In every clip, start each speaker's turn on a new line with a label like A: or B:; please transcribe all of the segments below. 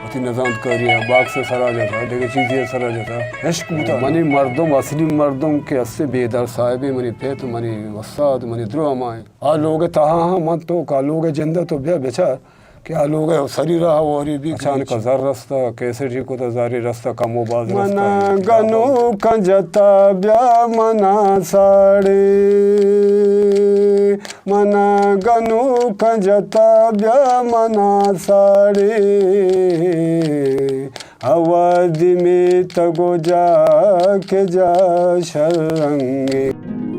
A: उती नजात करिए बाग से सरा जाता देखे चीज़ें सरा जाता इश्क बुता मनी मर्दम असली मर्दम के अस्से बेदर साहिबी मनी पेत मनी वसाद मनी द्रो माए आ लोग तहाँ मत तो का लोग जिंदा तो ब्या बेचा क्या लोग सरी रहा और भी चान का ज़र रास्ता कैसे जी को तो ज़ारी रास्ता कमो बाज मना गनो कंजता ब्या मना साड़े मना गनो कंजता ब्या मना साड़े अवध में तगो जा के जा शरंगे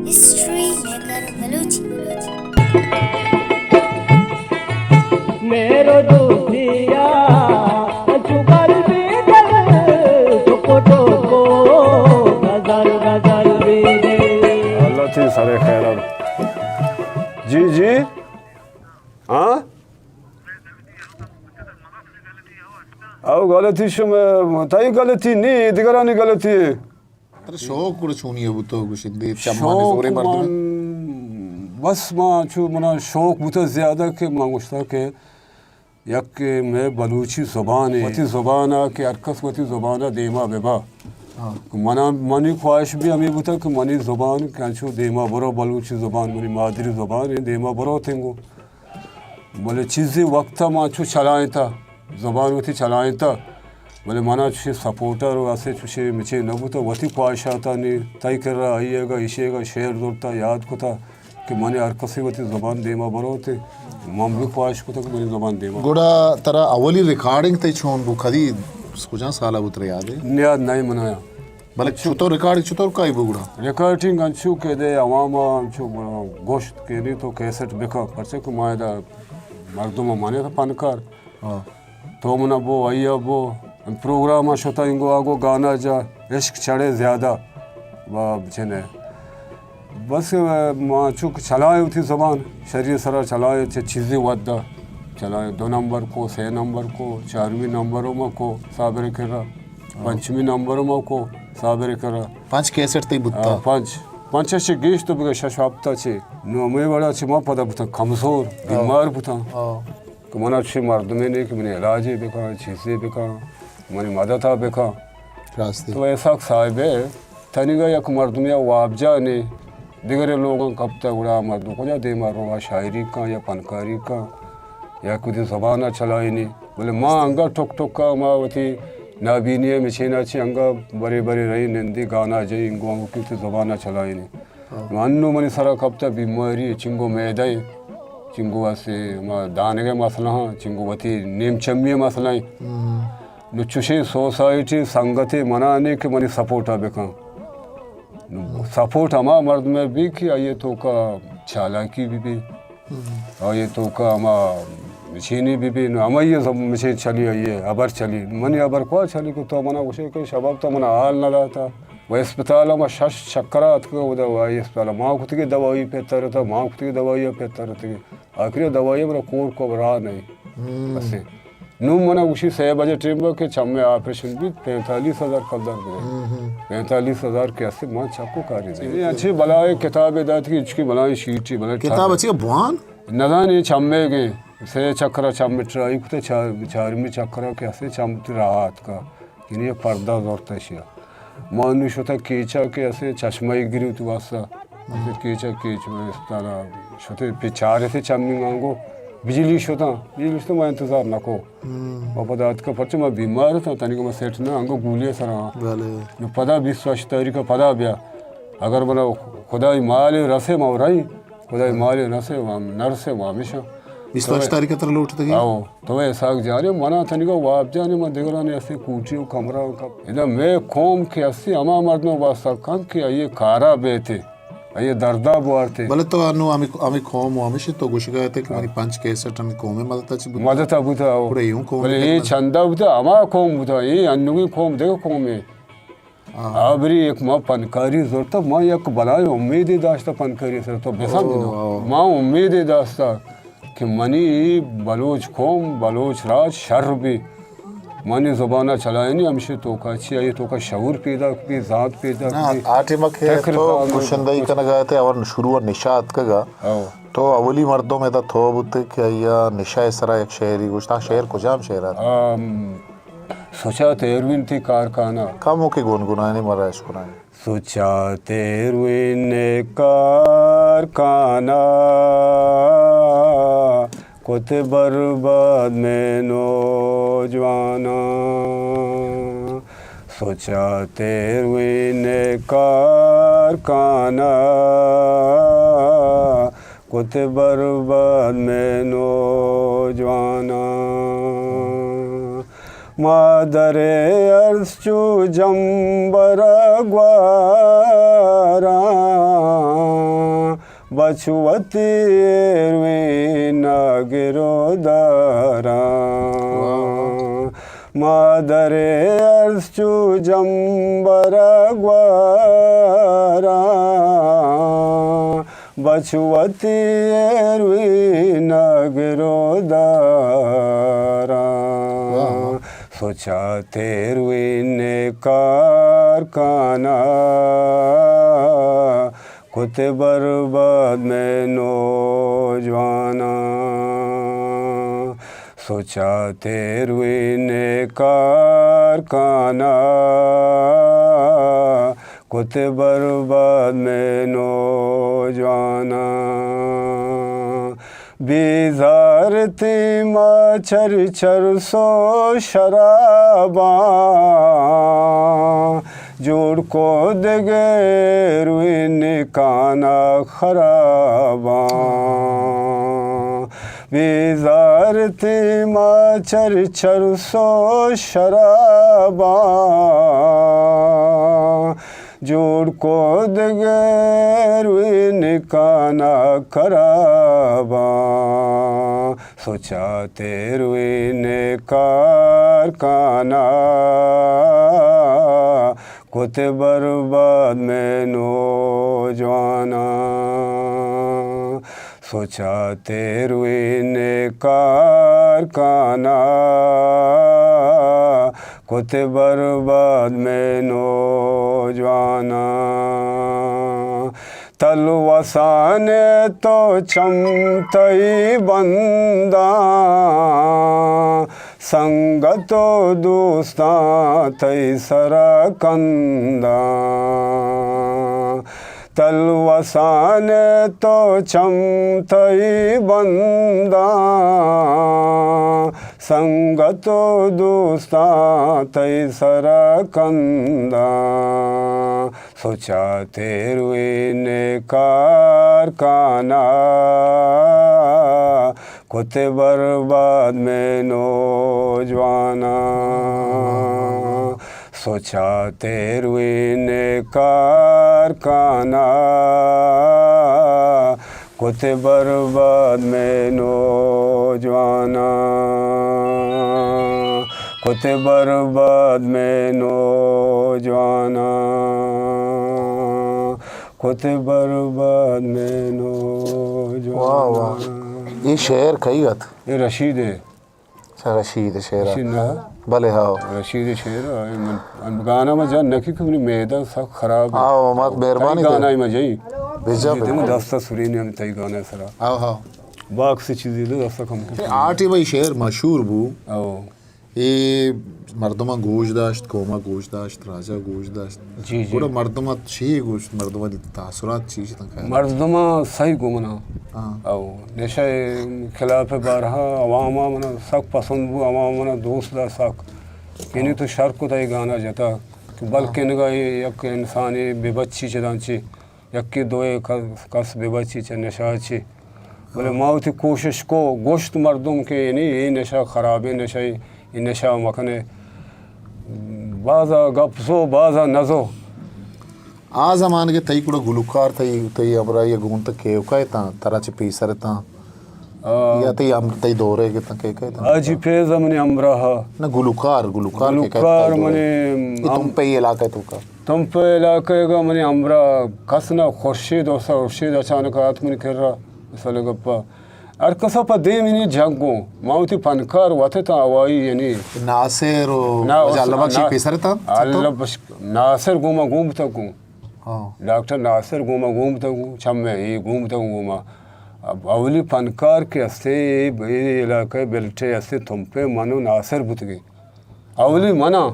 B: हिस्ट्री मेकर बलूची
C: मेरो दूधिया जुगर बीजल टोको टोको गजल गजल बीजल
A: अल्लाह थी सारे खैर जी जी हाँ आओ गलती शो में ताई गलती नहीं दिगरानी गलती
D: अरे शौक कुछ छूनी है वो तो कुछ दे चम्माने सोरे मर्द
A: बस माँ चू मना शौक बुता ज़्यादा के मांगुश्ता के यक के मैं बलूची ज़ुबान है वती ज़ुबान आ के अरकस वती ज़ुबान आ देमा बेबा मना मनी ख्वाहिश भी हमें बुता कि मनी ज़ुबान क्या छू देमा बरो बलूची ज़ुबान मनी मादरी ज़ुबान है देमा बरो थेंगो बोले चीज़ें वक्त माँ छू चलाए था ज़ुबान वती चलाए था बोले मना छे सपोर्टर और ऐसे छे मिचे न बुता वती ख्वाहिश आता नहीं तय कर रहा आइएगा इशेगा शेर जोड़ता याद को था कि मैंने अरकसी वती ज़ुबान देमा बरो थे मम भी ख्वाहिश को था कि मेरी ज़ुबान देमा
D: गोड़ा तरह अवली रिकॉर्डिंग तय छोन वो खदी कुछ साल उतरे याद है
A: याद नहीं मनाया
D: भले छुतो रिकॉर्ड छुतो का ही बुगड़ा
A: रिकॉर्डिंग अंशु के दे अवामा अंशु गोश्त के लिए तो कैसेट बिका परसे को मायदा मर्दों माने था फनकार तो मना वो आइया वो प्रोग्राम शोता इंगो आगो गाना जा इश्क चढ़े ज़्यादा वाह चने बस माँ चुक चलाए उठी ज़बान शरीर सरा चलाए चीज़ें वादा चलाए 2 नंबर को 6 नंबर को 4वीं नंबरों में को साबर करा 5वीं नंबरों में को साबर करा
D: 5 कैसेट तय बुत्ता
A: 5 से गेश तो बिगा शशाप्ता छे नो मैं बड़ा छे माँ पता बुता कमज़ोर बीमार बुता कि मना छे मर्द में नहीं कि मैंने इलाज बेका चीज़ें बेका मैंने मदद आ बेका
D: रास्ते
A: तो ऐसा साहिब है तनिगा यक मर्द में वाबजा ने दिगरे लोगों कब तक उड़ा मर्दों को जा दे मारो वा शायरी का या फनकारी का या कुछ ज़बाना चलाई नहीं बोले माँ अंगा टोक टोक का माँ वती नाबीनिया मिछेना छे अंगा बड़े बड़े रही नंदी गाना जई इंगो की तो ज़बाना चलाई नहीं मानो मनी सारा कब तक बीमारी चिंगो मैदाई चिंगो ऐसे माँ दाने के मसला हाँ चिंगो वती नीम चम्मी मसला नुचुशे सोसाइटी संगति मनाने के मनी सपोर्ट बेका सपोर्ट हमा मर्द में भी कि ये तो का चालाकी भी और ये तो का हमा मशीनी भी हमा ये सब मशीन चली ये अबर चली मनी अबर को चली को तो मना उसे के शबाब तो मना हाल न रहता वो अस्पताल में शश चक्करात को दवाई अस्पताल माँ खुद की दवाई पे तरह माँ खुद की दवाई पे तरह आखिरी दवाई मेरा कोर को रहा नहीं बस नू मना उसी 6 बजे ट्रेन के छम्मे ऑपरेशन भी 45,000 कदर दे 45,000 के ऐसे माँ चाकू कारी दे अच्छी बलाए किताबें दात की इसकी बलाए शीटी बलाए
D: किताब अच्छी भगवान
A: नदानी छम्मे गए से चक्रा छम्मे ट्राई कुते 4वीं चक्रा के ऐसे छम्मे राहत का ये पर्दा जोरता शिया मानुष होता कीचा के ऐसे चश्मा गिरी तो वासा कीचा कीच में इस तरह छोटे पिछारे से छम्मी मांगो बिजली शोता बिजली तो मैं इंतजार न को और पदार्थ का पर्चे मैं बीमार था तनिक मैं सेठ ना अंगो गुलिया सरा न पदा 20 तारीख का पदा ब्या अगर बना खुदाई माले रसे मवराई खुदाई माले रसे नरसे हमेशा
D: 20 तारीख तरह लौट तक
A: आओ तो ऐसा जाने मना तनिक वाप जाने मैं दिगराने ऐसे कूटियों कमरा का इधर मैं कौम के ऐसे हमा मर्द में वास्ता कम के ये कारा बेते ये दर्दा बुआर थे
D: भले तो अनु आमी खोम हमेशा तो गुश गए थे कि मेरी 5 कैसेट हमें कोमे
A: मदद बुता
D: पूरे यूं कोम
A: बोले ये चंदा बुता हमा खोम बुता ये अन्नु की खोम देखो खोम है आबरी एक माँ फनकारी जरूरत माँ एक बनाए उम्मीद दाश्ता फनकारी सर तो बेसा माँ उम्मीद दाश्ता कि मनी बलोच खोम बलोच राज शर भी मानी ज़ुबाना चलाए नहीं हमसे तो का अच्छी आई तो का शऊर पैदा की ज़ात पैदा की
D: आटे मखे तो कुशंदाई का नगाए थे और शुरू और निशात का गा तो अवली मर्दों में था थो बुते क्या या निशा इसरा एक शहरी गुस्ता शहर को जाम शहर
A: सोचा तेरविन थी कारखाना
D: कम होके गुनगुनाने मरा इसको ना
A: सोचा तेरविन कारखाना कुत बर्बाद में नौजवाना सोचा तेरविन कारखाना कुत बर्बाद में नौजवाना मादरे अर्श चू जम्बर ग्वारा बछुवती नगिरो दारा मादरे अर्श चू जम्बर ग्वारा बछुवती नगिरो दारा सोचा तेरविन कारखाना कुत बर्बाद में नौजवाना सोचा तेरविन कारखाना कुत बर्बाद में नौजवाना बेजार थी मच्छर चरसो शराबा जोड़ को दगेरुइन काना खराबा बेजार थी मच्छर चरसो शराबा जोड़ को दगेरुइन काना खराबा सोचा तेरविन कारखाना कुत बर्बाद में नौजवाना सोचा तेरविन कारखाना कुत बर्बाद में नौजवाना तलवसाने तो चमतई बंदा संगतो दोस्ता तई सरकंदा तलवसाने तो चमतई बंदा संगतो दोस्ता तई सरकंदा सोचा तेरविन कारखाना कुत बर्बाद में नौजवाना सोचा तेरविन कारखाना कुत बर्बाद में नौजवाना कुत बर्बाद में नौजवाना कुत बर्बाद में
D: वाह वाह
A: नौजवाना
D: ये शेर कई गत
A: ये रशीद है
D: अच्छा रशीद शेर
A: रशीद ना
D: भले हाँ
A: रशीद शेर गाना में जान नकी कभी मेदा सब खराब
D: आओ मत मेहरबानी
A: गाना ही मजा ही
D: भेजा
A: तुम दस्ता सुरी ने हम तई गाना सरा
D: आओ हाँ
A: बाग से चीज़ दे दस्ता कम के
D: आठ भाई शेर मशहूर बू
A: आओ
D: ये मर्दमा गोश दाश्त कोमा गोश दाश्त राजा गोश दाश्त
A: जी जी
D: पूरा मर्दमा छी गोश मर्दमा दी तासुरात चीज तक
A: मर्दमा सही गुमना
D: हाँ
A: आओ नशे खिलाफ बारहा अवामा मना सक पसंद बु अवामा मना दोस्त दा सक यानी तो शर्क को तय गाना जाता कि बल्कि नगा एक इंसानी बेबच्ची चदांची यक्की दोए कस बेबच्ची च नशा ची बोले माउती कोशिश को गोश्त मर्दम के यानी ये नशा खराबे नशा ये नशा मखने बाजा गपसो बाजा नजो
D: आ जमान के तई कुड़ा गुलकार तई तई अबरा ये गुण तक के उकाय ता तरा च पीसर ता या तई हम तई दोरे के ता के ता
A: अजी फेज मने अमराहा
D: ना गुलकार गुलकार के
A: गुलकार मने
D: तुम पे इलाका तो का
A: तुम पे इलाके का मने अमरा कसना खुर्शीद और खुर्शीद अचानक आत्मनि कर रहा सले गप्पा और कसो पर दे मिनी जंगो माउती फनकार वाते ता आवाई यानी
D: नासिर
A: ना
D: अल्लाह बख्शी पीसर ता
A: अल्लाह बख्श नासिर गुमा घूमता हूँ
D: हां
A: डॉक्टर नासिर गुमा घूमता हूँ छम्मे ये घूमता हूँ गुमा अब अवली फनकार के हस्ते ये इलाके बेल्टे हस्ते तुम पे मानो नासिर बुत गई अवली मना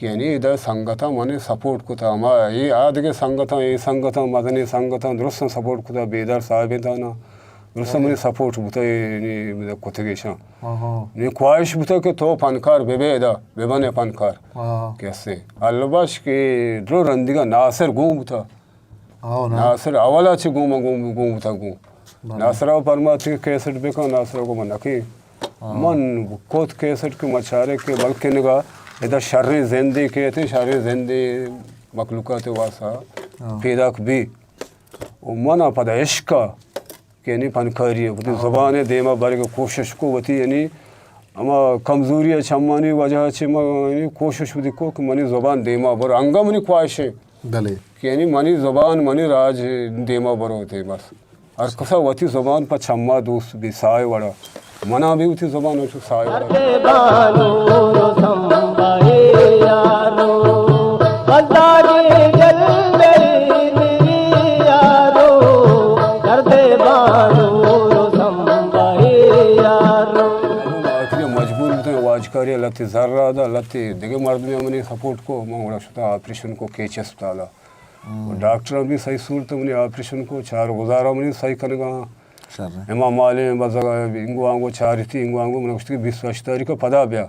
A: यानी इधर संगठन मने सपोर्ट को था हमारा ये आद के संगठन मदनी संगठन दुरुस्त सपोर्ट को था बेदार साहब था ना दुरुस्त मने सपोर्ट बुता ये कोथगेशा ने ख्वाहिश बुता के तो फनकार बेबेदा बेबने फनकार कैसे अलबाश के ड्रो रंदिगा नासिर गुम था नासिर अवला चे गुम था नासरा परमात्मा के कैसेट बेका नासरा को मना की मन कोत कैसेट के मचारे के बल्कि निगा इधर शर्री जिंदगी के थे शर्री जिंदगी मखलूक़ात वासा पैदा भी वो मना पदा इश्क के नहीं फनकारी है वो ज़बान देमा बारे को कोशिश को वती यानी अमा कमज़ोरी चम्मानी वजह से यानी कोशिश भी को कि मनी ज़बान देमा बर अंगा मनी ख्वाहिश है
D: भले
A: यानी मनी ज़बान मनी राज देमा बर होते बस और कसा वती ज़बान पर चम्मा दोस्त भी साय वड़ा मना भी उठी ज़बान उठी साय मजबूर होते हैं वाजकारी लती ज़र्रा दा लती देखे मर्द में हमने सपोर्ट को मांगड़ा शुदा ऑपरेशन को केच अस्पताल डॉक्टर भी सही सूरत हमने ऑपरेशन को चार गुजारा हमने सही करेगा इमाम माले बज़ा इंगु आंगो चारिती इंगु आंगो मन उसकी 20 तारीख को पदा बिया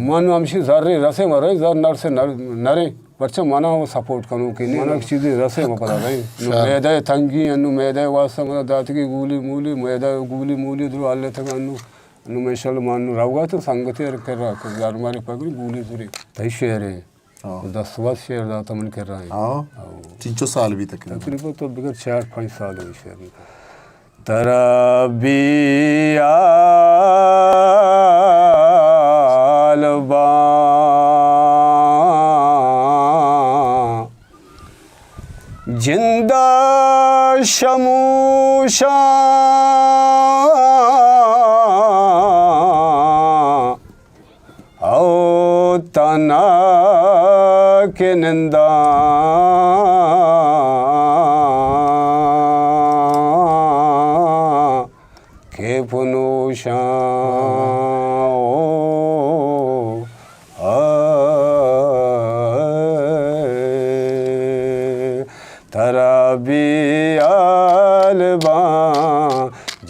A: मन हमशी ज़र्रे रसे मरे ज़र नर से नरे बच्चा मना वो सपोर्ट करूँ कि नहीं अनेक चीज़ें रसे में पता भाई मैदा तंगी अनु मैदा वास्ता मतलब दात की गूली मूली मैदा गूली मूली द्रो आले तक अनु अनु मैशल मानु रावगा तो संगति कर रहा है यार हमारे पगड़ी गूली जुरी तई शेर है 10 वर्ष शेर दाता मन कर रहा है
D: 3 साल भी तक
A: तकरीबन तो बिगर 4-5 साल हुई शेर में तरबियालबा जिंदा शमूशा ओ तना के निंदा के पुनोशा तरबियालबा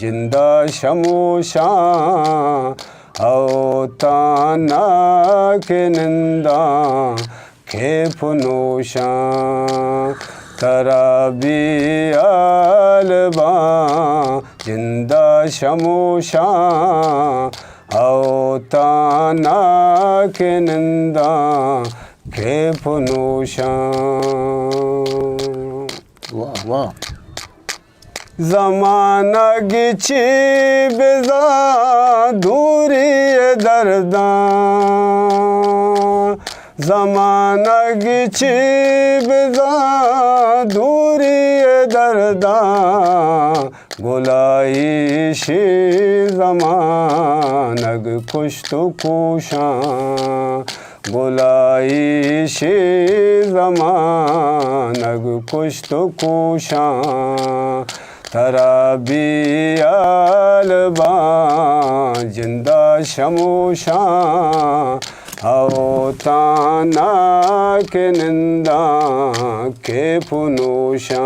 A: जिंदा शमूशा औ ताना के निंदा के पुनोशा तरबियालबा जिंदा शमूशा औ ताना के निंदा के पुनोशा
D: वाह वाह
A: ज़माना गिची बेजा दूरी दर्दा ज़माना गिची बेजा दूरी दर्दा गुलाई शी ज़मानग कुछ तो कोशा गुलाई शी ज़मानग कुछ तो कोशा तरबियालबा जिंदा शमूशा औ ताना के निंदा के पुनोशा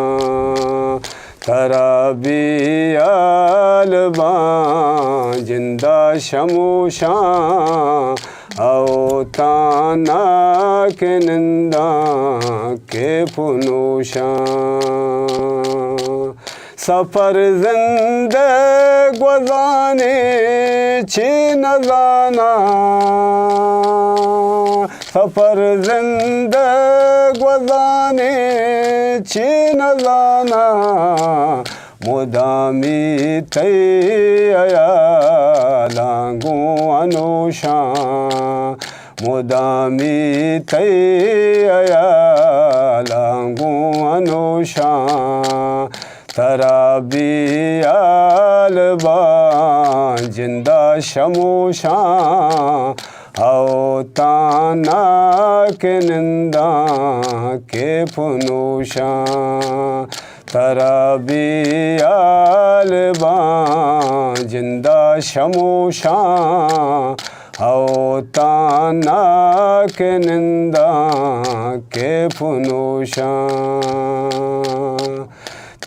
A: तरबियालबा जिंदा शमूशा औ ताना के निंदा के पुनोशा सफ़र ज़िंदे गुज़ाने ची न जाना सफ़र ज़िंदे गुज़ाने ची न जाना मुदामी तैया लांगू अनुशा मुदामी तैया लांगू अनुशा तरबियालबा जिंदा शमूशा औ ताना के निंदा के पुनोशा तरबियालबा जिंदा शमूशा हो ताना के निंदा के फुनूशा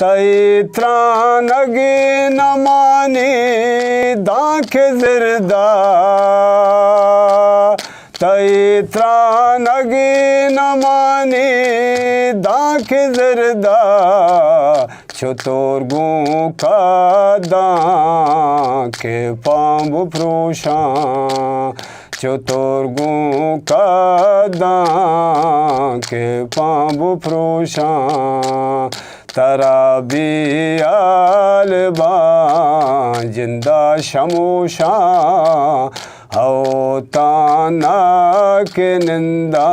A: तई त्रानगी न मानी दाखे जिरदा तई त्रानगी न मानी दाखे जिरदा चतुर गू का दाके पांब प्रोशा चतुर गू का दाके पांब प्रोशा तरा बियाल बा जिंदा शमोशा हो ताना के निंदा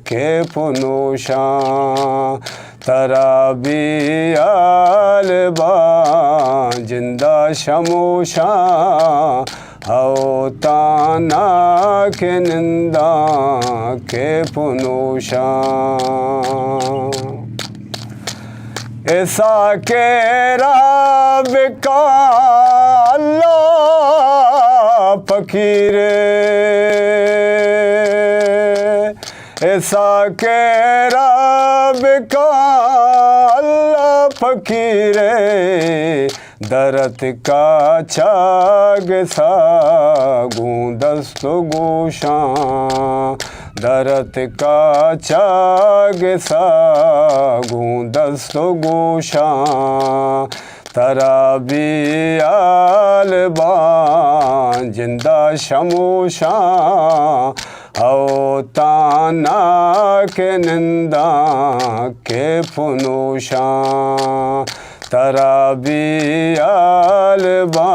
A: के पुनोशा तरा बियाल बा जिंदा शमोशा हो ताना के निंदा के पुनोशा ऐसा केरा बिका अल्लाह फकीरे ऐसा केरा बिका अल्लाह फकीरे दरत का छाग सा गूंदस्त गोशा दरत का छाग सा गूंदस्त गोशा तरा बियाल बा जिंदा शमोशा हो ताना के निंदा के फुनोशा तरा बियाल बा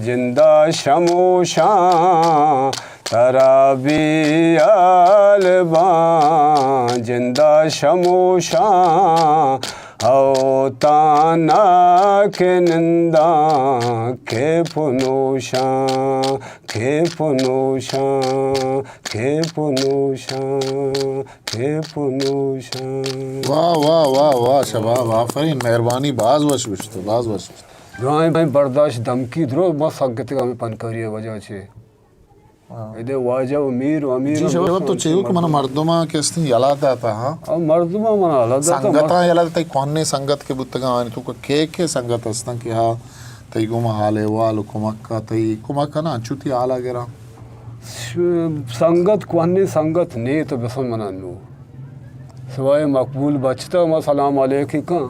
A: जिंदा शमोशा तरा बियाल बा जिंदा शमोशा हो ताना के निंदा के पुनोशा के पुनोशा के पुनोशा के पुनोशा।
D: वाह वाह वाह वाह शबाब आफरीन मेहरबानी बाज वश तो बाज वश
A: दुआएं भाई बर्दाश्त धमकी द्रो मत संगत का में पनकरिए वजह छे इदे वाजा अमीर अमीर
D: जी शबाब तो चाहिए कि मन मर्दमा केस्ती यलाता था हां
A: अब मर्दमा मन अलग
D: संगता यलाता कोन्ने संगत के बुतगा आने तो के संगत हस्ता कि हां तई गुमा हाले वाल कुमक्का तई कुमक्का ना चुती आला गेरा
A: संगत कोन्ने संगत ने तो बसन मनानु सवाए मकबूल बचता मा सलाम अलैकुम का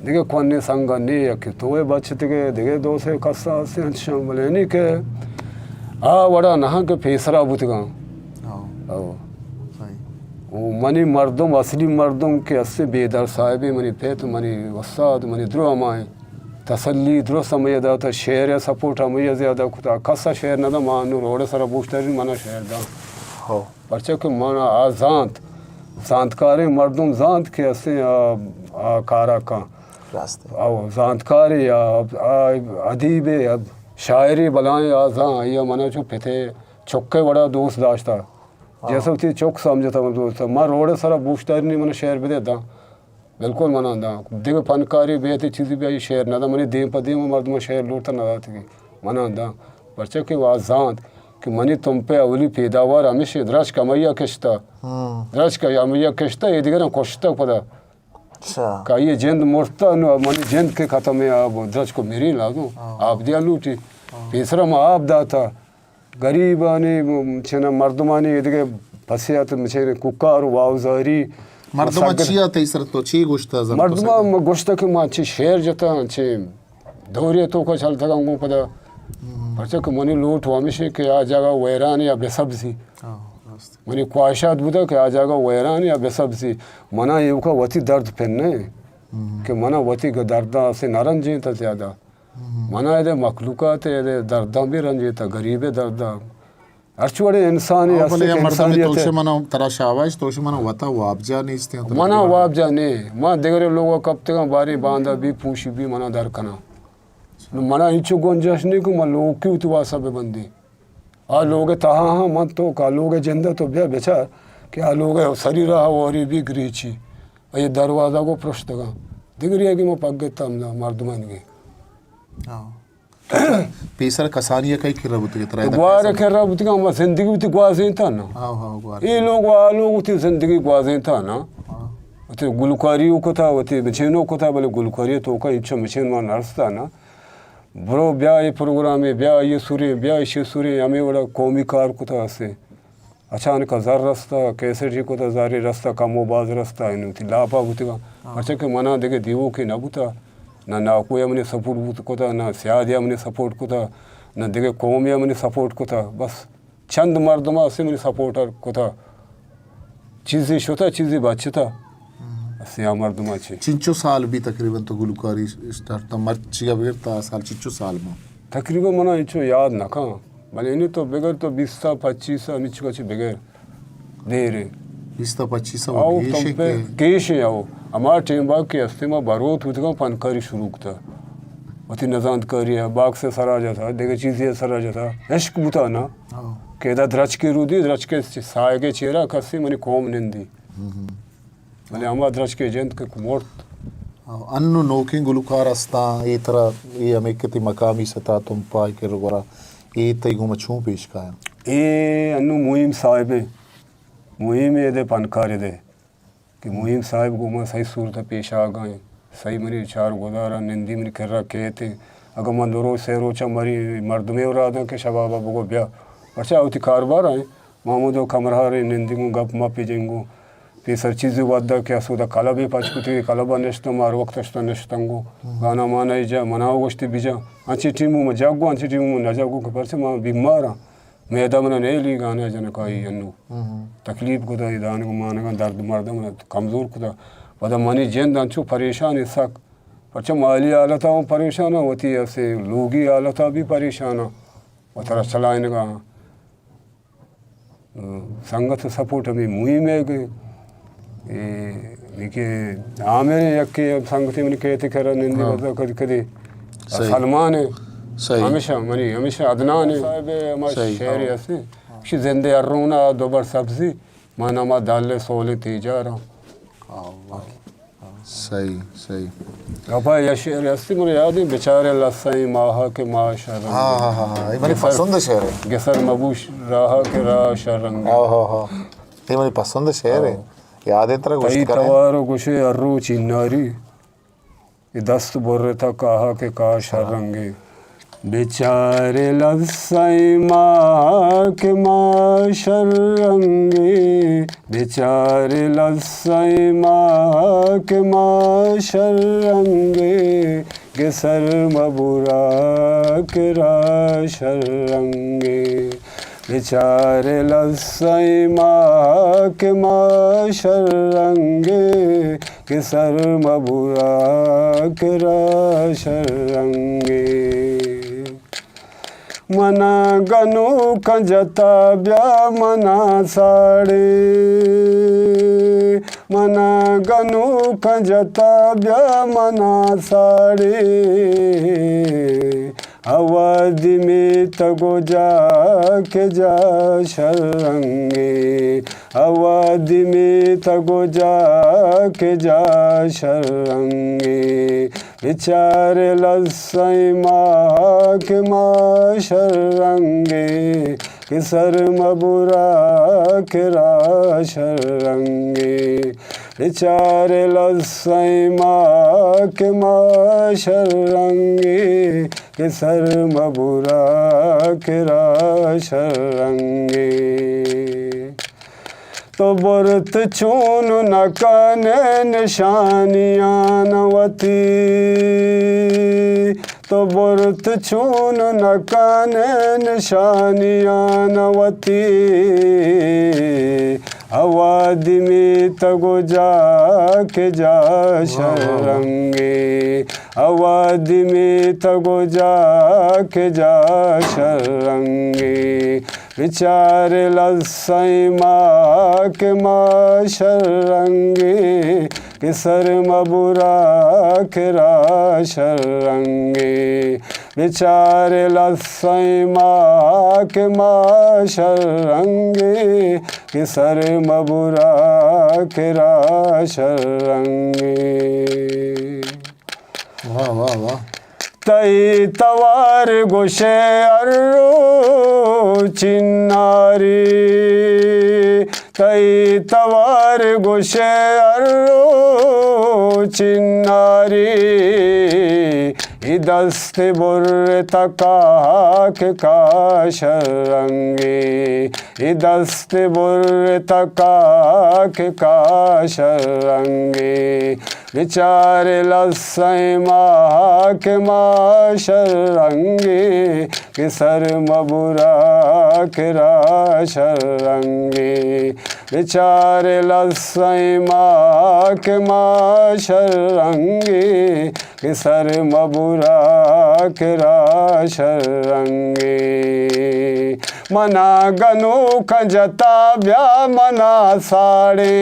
A: देखे कोन्ने संग ने यके तो वे बचते के देखे दो से कसा से शामिल नहीं के वड़ा नहा के फेसरा बुतगा
D: हां सही
A: वो मनी मर्दम असली मर्दम के अस्से बेदर Sahib money फेत money Vasad money draw माए तसल्ली द्रो समय दा तो शेर सपोर्ट हम ये ज्यादा खुदा कसा शेर न दा मानु रोड सरा बूस्टर मना शेर दा
D: हो
A: परचे के मना आजांत जानकारी मर्दम जानत के अस्से कारा का
D: रास्ते
A: आओ जानकारी या अदीबे अब शायरी बलाएं आजा ये मना जो पिथे चौके बड़ा दोस्त दाश्ता जैसे उसी चौक समझता मैं दोस्त मां रोड सारा बूस्टर नहीं मना शेर भी देता बिल्कुल मना दा देव फनकारी बेहती चीज़ भी आई शेर ना दा मनी देव पदी में मर्द में शेर लूटता ना थी मना दा बच्चे के वाजांत कि मनी तुम पे अवली पैदावार हमेशा द्रश कमैया किश्ता द्रश का अमैया किश्ता ये दिगर कोश्ता पता का ये जिंद मुर्ता न मनी जिंद के खत्म है अब द्रश को मेरी ला दूँ आप दिया लूटी तीसरा में आप दाता गरीब आने छेना मर्दमानी ये दिगे फंसे तो मुझे कुकार वावजारी
D: मर्दमा चिया तीसरा तो ची गुश्ता
A: मर्दमा गुश्ता के माँ ची शेर जता ची दौरे तो का चलता का उनको पता परचे को मनी लूट हमेशा के आ जाएगा वैरान या बेसब्जी मनी ख्वाहिशात बुदा के आ जाएगा वैरान या बेसब्जी मना ये का वती दर्द फिरने कि मना वती का दर्दा से नरन जी था ज़्यादा मना ये मखलूक़ात ये दर्दा भी रंजीता गरीबे दर्दा अर्चवड़े इंसानी
D: तोशे मना तरा शाबाश तोशे मना वता वाबजा नहीं इसते
A: मना वाबजा नहीं मां देगरे लोगों कब तक बारी बांधा भी पूछी भी मना दरकना मना हिचो गुंजाइश नहीं को मैं लोग क्यों तो वासा पे बंदी आ लोग तहा हाँ मत तो का लोग जिंदा तो ब्या बेचा क्या लोग शरीर और भी ग्रीची ये दरवाजा को पृष्ठ का दिख रही है कि मैं पग गया मर्दमान की
D: पेसर कसानिया कई खिरा बुत के तरह
A: ग्वार खैरा बुत का जिंदगी बुत ग्वाजे था ना
D: हाँ हाँ ग्वार
A: ये लोग उतनी जिंदगी ग्वाजे था ना उतने गुलकारियों को था उतने मशीनों को था बोले गुलकारी तो का इच्छा मशीन में नर्स था ना ब्रो ब्याह ये प्रोग्राम है ब्याह ये सूर्य ब्याह ये सूर्य हमें बड़ा कौमी कार को था ऐसे अचानक हजार रास्ता कैसे जी को था जारी रास्ता कामोबाज रास्ता इन थी लापा बुतगा अच्छा के मना देखे दीवो के ना बुता ना कोई हमने सपोर्ट बुत को था ना सियाद हमने सपोर्ट को था ना देखे कौम हमने सपोर्ट को था बस चंद मर्दमा से मैंने सपोर्टर को था चीज़ें शोता चीज़ें बात था ऐसे मर्दमा छे
D: चिंचो साल भी तकरीबन तो गुलकारी स्टार्ट था मर्ची का बगैर था साल चिंचो साल में
A: तकरीबन मना इच्छो याद ना कहाँ भले इन्हें तो बगैर तो 20 सा 25 सा निच्छ का बगैर दे रहे
D: 20 ता 25
A: आओ तुम पे केश है आओ हमारा टीम बाग के हस्ते में बारोत हुआ फनकारी शुरू था वती नजांत करी है बाग से सरा जाता देखे चीज़ें सरा जाता इश्क बुता ना केदा द्रच के रूदी द्रच के साय के चेहरा कसी मनी कौम निंदी भले हमारा द्रच के जंत के कुमोट
D: अन्नु नोकी गुलकार अस्ता ये तरह ये हमें कितनी मकामी सता तुम पाए के रोगरा ये तई गुम छू पेश का
A: ये अन्नु मुहिम साहिब मुहिम ये दे पनकार दे कि मुहिम साहिब गुमा सही सूरत पेश आ गए सही मरी चार गुजारा निंदी मरी कर रखे थे अगर मंदरो से रोचा मरी मर्द में और आदा के शबाबा बगो ब्याह अच्छा उती कारोबार आए मामूदो कमरहारे निंदी गु गप मापी जेंगो पेसर चीज़ें वादा क्या सोदा काला भी पाचकुती काला बा नेश्ता मार वक्त नेश्ता नेश्तंगो गाना माना जा मनाओ गोश्ती बिजा अच्छी टीमों में जागो अच्छी टीमों में न जागो के पर से माँ बीमार आ मैदा मना नहीं ली गाना जन का ही अन्नू तकलीफ को था इदान को माना का दर्द मर्द में कमज़ोर को था वदा मनी जेन दांचो परेशान है सक अच्छा माली हालत हूँ परेशान होती है ऐसे लोगी हालत भी परेशान वो तरह चलाने का संगत सपोर्ट अभी मुहिम है कि निके आमेरे यक्के संगति में कहते कर निंदी बता कभी कभी सलमान है हमेशा मनी हमेशा अदनान है साहब हमारे शहर ऐसे कि जिंदे अरुणा दोबार सब्जी माना मा दाल सोले तीजा रहा
D: सही सही
A: अपा या शहर ऐसे मुझे याद है बेचारे लसाई माहा के माशर
D: हाँ हाँ हाँ ये मेरी पसंद शहर है
A: गसर मबूश राहा के राह शरंग
D: हाँ हाँ हाँ ये मेरी पसंद शहर है याद है तरह
A: कई तवारो कुशे अर्रू चिन्नारी ये दस्त बोर्रे था कहा के का शरंगे बेचारे लसाई माँ के माँ शरंगे बेचारे लसाई माँ के माँ शरंगे के सर मबुरा के रा शरंगे बेचारे लसाई माँ के माँ शरंगे के सर मबुरा के रा शरंगे मना गनु कंजता ब्या मना साड़े मना गनु कंजता ब्या मना साड़े अवध में तगो जा के जा शरंगे अवध में तगो जा के जा शरंगे बेचारे लसाई माँ के माँ शरंगे के सर मबुरा के रा शरंगे बेचारे लसाई माँ के माँ शरंगे के सर मबुरा के रा शरंगे तो बरत चून न काने निशानियाँ नवती तो बरत चून न काने निशानियाँ नवती अवध में तगो जा के जा शरंगे अवध में तगो जा के जा शरंगे बेचारे लसाई माँ के माँ शरंगे के सर मबुरा के रा शरंगे बेचारे लसाई माँ के माँ शरंगे के सर मबुरा के रा शरंगे
D: वाह वाह वाह
A: तई तवार गोशे अर्रो चिन्नारी तई तवार गोशे अर्रो चिन्नारी दस्त बुर्र तकाक का शरंगे दस्त बुर्र तकाक का शरंगे विचार लसई माक मा शरंगे कि सर मबुरा किरा शरंगे विचार लसई माक मा शरंगे कि सर मबुरा किरा शरंगे मना गनो खजता ब्या मना साड़े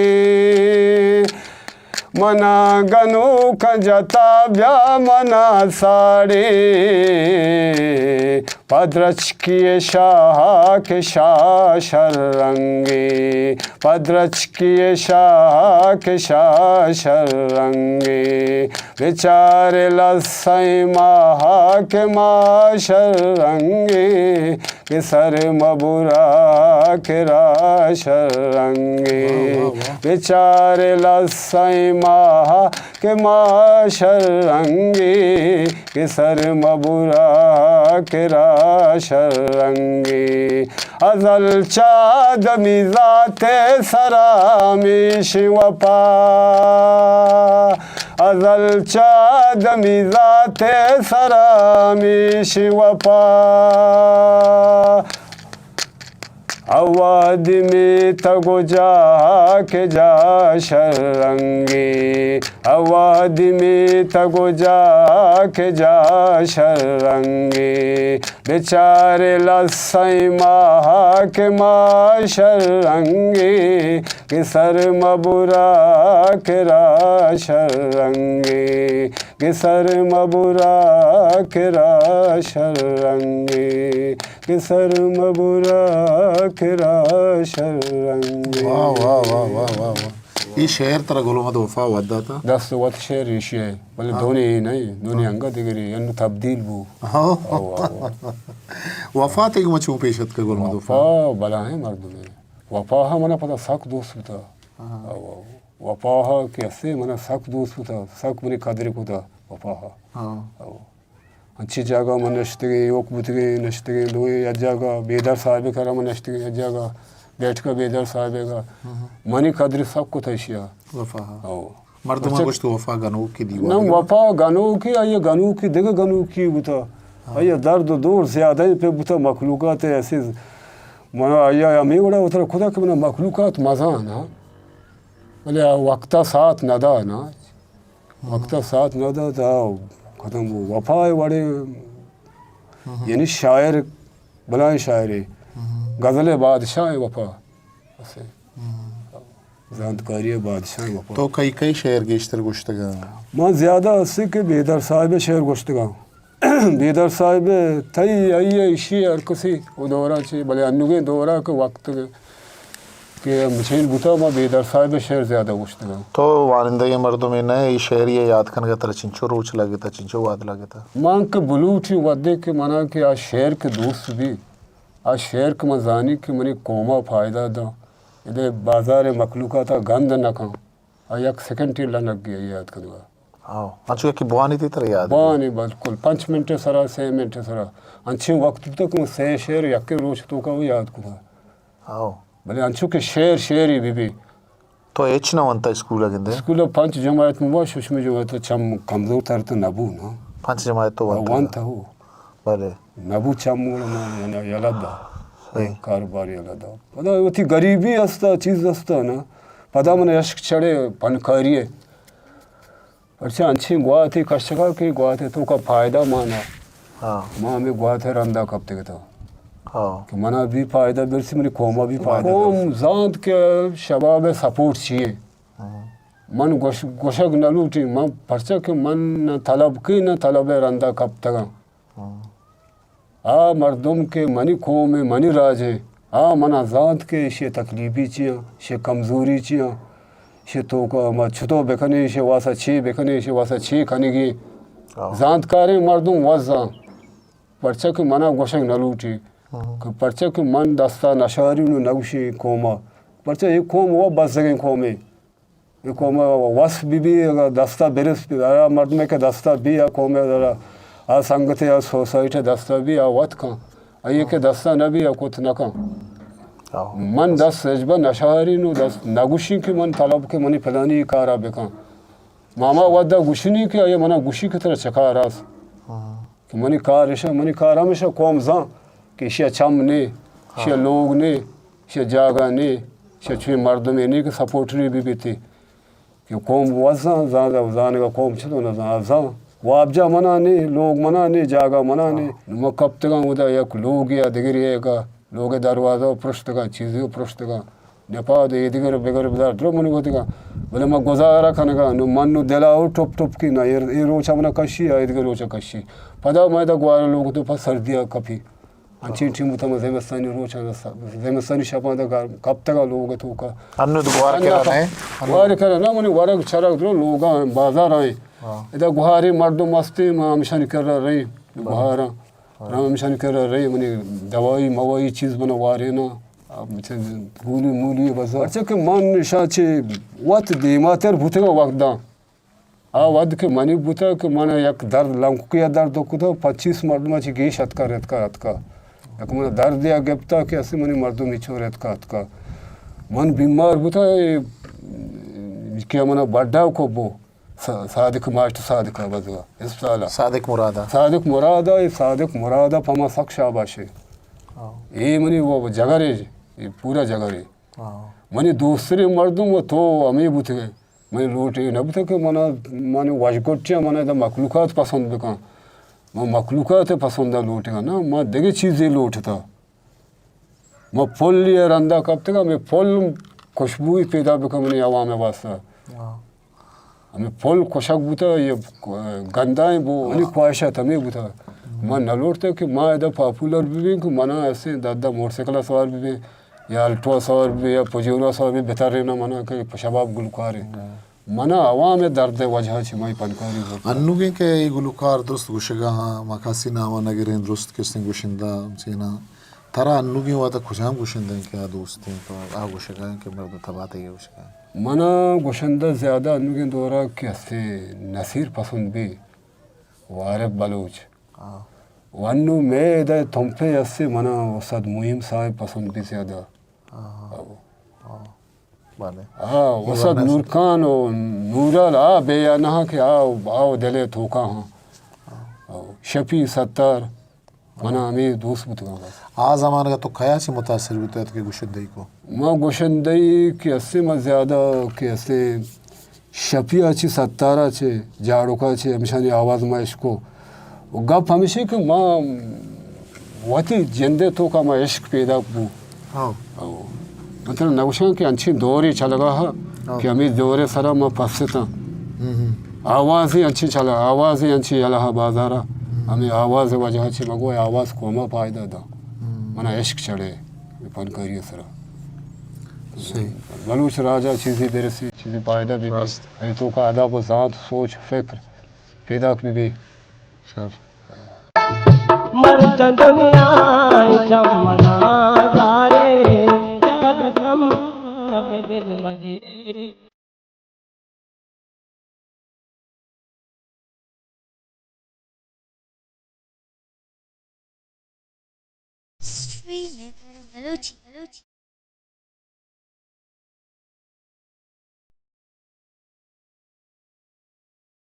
A: मना गनो खजता ब्या मना साड़े पद्रच किए शाह के शाह शरंगे पद्रच किए शाह के शाह शरंगे विचार लसई माह के मा शरंगे कि सर मबुरा किरा शरंगे विचार लसई माह के मा शरंगे कि सर मबुरा किरा शरंगे अजल चाद मिजाते सरामिश वफा अजल चाद मिजाते सरामिश वफा अवाद में तगो जा के जा शरंगे अवाद में तगो जा के जा शरंगे बेचारे लसई माह के मा शरंगे कि सर मबुरा किरा शरंगे कि सर मबुरा किरा शरंगे कि सर मबुरा किरा शरंगे
D: वाह वाह वाह वाह वाह वाह ये शेर तरह गोलो मत वफा वद्दा था
A: दस वत शेर इशिए बोले धोनी नहीं धोनी अंगा दिगरी अन तब्दील बु
D: वफा ते मचू पेशत के गोलो मत
A: वफा बला है मर्द में वफा हा मना पता सक दोस्त था वफा हा कैसे मना सक दोस्त था सक मने कदर को था वफा हा अच्छी जगह मन नश्तगे योग बुतगे नश्तगे लोए अजागा बेदर साहिब करा मन नश्तगे अजागा बैठ का बेदर साहिब का मनी कदर सब को तशिया
D: वफा मर्दमा कुछ तो वफा गनो की दीवार
A: ना वफा गनो की आये गनो की देगा गनो की बुता आये दर्द दूर ज्यादा पे बुता मखलूकात ऐसे मना आया हमें बड़ा उतर खुदा के मना मखलूकात मजा ना बोले वक्ता साथ नदा ना वक्ता साथ नदा था खत्म वो वफा है बड़े यानी शायर बलाए शायर गज़ल बादशाह है वफा ऐसे जानकारी बादशाह वफा
D: तो कई कई शेर गेश्तर गुश्तगा
A: मां ज़्यादा अस्सी के बेदर साहिब शेर गुश्तगा बेदर साहिब थई आइए इशी हर किसी वो दौरा छे भले अनुगे दौरा के वक्त के मशीन बुता मां बेदर साहिब शेर ज़्यादा गुश्तगा
D: तो वारिंदा ये मर्दों में नए शेर ये याद करने का चिंचो रोच लगे था चिंचो वाद लगे था
A: मां के बलूची वदे के मना के आ शेर के दोस्त भी आ शेर के मजानी के मनी कोमा फायदा दा इधर बाजार मखलूका था गंद न खाओ आ एक सेकंड टी लग गया याद करवा
D: आओ अच्छे की बुआनी थी तरह याद
A: बुआनी बिल्कुल 5 मिनट सरा 6 मिनट सरा अच्छे वक्त तक मैं से शेर यके रोज तो का वो याद करवा
D: आओ
A: भले अंशु के शेर ही भी
D: तो एच ना वंता स्कूल अगिंदे
A: स्कूल 5 जमात में वो सुषमे जो तो चम कमजोर तर तो नबू ना
D: 5 जमात तो
A: वंता हो
D: भले
A: नबू चमूल ना यलदा कारोबार यलदा पता होती गरीबी असता चीज असता ना पता मन यश चढ़े पनकारिए अच्छा अच्छी गुआ थी कष्टका की गुआ थे तो का फायदा माना
D: हाँ
A: माँ में गुआ थे रंदा कब तक था
D: हाँ
A: कि मना भी फायदा बिरसी मेरी कोमा भी फायदा कोम जात के शबाब सपोर्ट चाहिए मन गोशक न लूटी मन पर्चा के मन न तलब की न तलब रंदा कब तक आ मर्दम के मनी कोम में मनी राज है आ मना जात के शे तकलीफी चिया शे कमजोरी चिया शे तो का मा छुतो बेखने शे वासा छी बेखने शे वासा छी खनेगी जानकारी मर्दम वजा पर्चा के मना गोशक नलूटी पर्चा के मन दस्ता नशारी नगुशी कोमा पर्चा एक कोम वो बस जगह कोमे एक कोम वस भी दस्ता बेरस मर्द में के दस्ता भी या कोमे जरा आ संगत या सोसाइटी दस्ता भी आ वत का ये के दस्ता न भी या कुछ न का मन दस सजबा नशारी दस नगुशी के मन तलब के मनी फलानी कारा बेका मामा वदा गुशनी के ये मना गुशी की तरह चका रास कि मनी कार हमेशा कौम जा कि शे चम ने शे लोग ने शे जागा ने शे छुए मर्द में नहीं कि सपोर्टरी भी थी कि कौम वजा जाने का कौम चलो ना जा वाबजा मना ने लोग मना ने जागा मना ने म कब तक उदा एक लोग या दिगरी का लोग दरवाजा पृष्ठ का चीज़ें पृष्ठ का नेपा दे दिगर बेगर बदार द्रो मनी होती का बोले मैं गुजारा खाने का नु मन नु दिलाओ टप की ना ये रोचा मना कशी है इधर रोचा कशी पदा मैं तो ग्वार लोग तो फस सर्दिया कभी अंची टीम तो मज़े में सनी रोचा मज़े में सनी शपा तो कब तक लोग तो का
D: अन्य
A: ग्वार करे ना मनी वारक चरक द्रो लोग बाजार आए इधर गुहारी मर्दों मस्ती में मिशन कर रही गुहारा मिशन कर रही मनी दवाई मवाई चीज़ बना वारे ना गुली मूली बस अच्छा के मन निशाचे वत देमातर भूतेगा वक्ता आ वद के मनी भूता के मन एक दर्द लंकुया दर्द कुदा 25 मर्द में ची गेश अतका एक मन दर्द या गेप्ता के ऐसे मनी मर्दों मिचो रेत का मन बीमार भूता क्या मना बड्डा को बो सादिक मास्ट सादिक बजगा इस साला सादिक मुरादा पमा सक शाबाशे ये मनी वो जगरे ये पूरा जगरे मनी दूसरे मर्दों वो तो हमें बुत गए मैं लोटे न बुत के मना माने वाजकोटिया मना द मखलूकात पसंद बेका मैं मखलूकात पसंद लोटेगा ना मैं देखे चीज़ें लोटता मैं फूल लिया रंदा कब तक मैं फूल खुशबू ही पैदा बेका मैंने आवाम में वास्ता हमें फूल खुशक बुता ये गंदा है वो मनी ख्वाहिशत हमें बुता मैं न लौटते कि माँ इधर पॉपुलर भी कि मना ऐसे दादा मोटरसाइकिल सवार भी या अल्टो सवार भी या पजेरो सवार भी बेहतर रहना मना कि शबाब गुलकार है मना आवाम में दर्द वजह से माई पनकारी
D: अन्नू के ये गुलकार दुरुस्त गुशगा हाँ मकासी नामा नगरें दुरुस्त किसने गुशिंदा चीना तारा अन्नू की हुआ था खुशाम गुशिंदा क्या दोस्त हैं तो आ गुशगा के मर्द तबाते ये गुशगा
A: मना गुशिंदा ज़्यादा अन्नू के दौरा कैसे नसीर पसंद भी वारिफ बलोच वन्नू मैं इधर थम्पे ऐसे मना वसद मुहिम साहब पसंद भी ज़्यादा हाँ वसद नूरखान और नूरल बेया नहा के आओ दिले थोका हाँ शफी सत्तर मना हमें दोस्त बुतगा बस
D: आ ज़माने का तो खया से मुतासिर भी तो के गुशंदई को
A: माँ गुशंदई के ऐसे में ज़्यादा के ऐसे शफी अच्छी सत्तारा छे जाड़ों का छे हमेशा आवाज़ में इसको गप हमेशा कि माँ वती जिंदे तो का माँ इश्क पैदा बू मतलब नौशा के अच्छी दौरे चलगा है कि हमें दौरे सरा माँ फंसता आवाज़ ही अच्छी चला आवाज़ ही अच्छी चला है बाजारा हमें आवाज़ वजह से मगो आवाज़ को माँ फायदा था मना इश्क चढ़े फन करिए सरा बलूच राजा चीज़ें बेरसी चीज़ें फायदा भी तो का अदब ज़ात सोच फिक्र पैदा भी
C: मर्द दुनिया जमना जारे जगदम दिल मजी
B: Stream Maker Melody.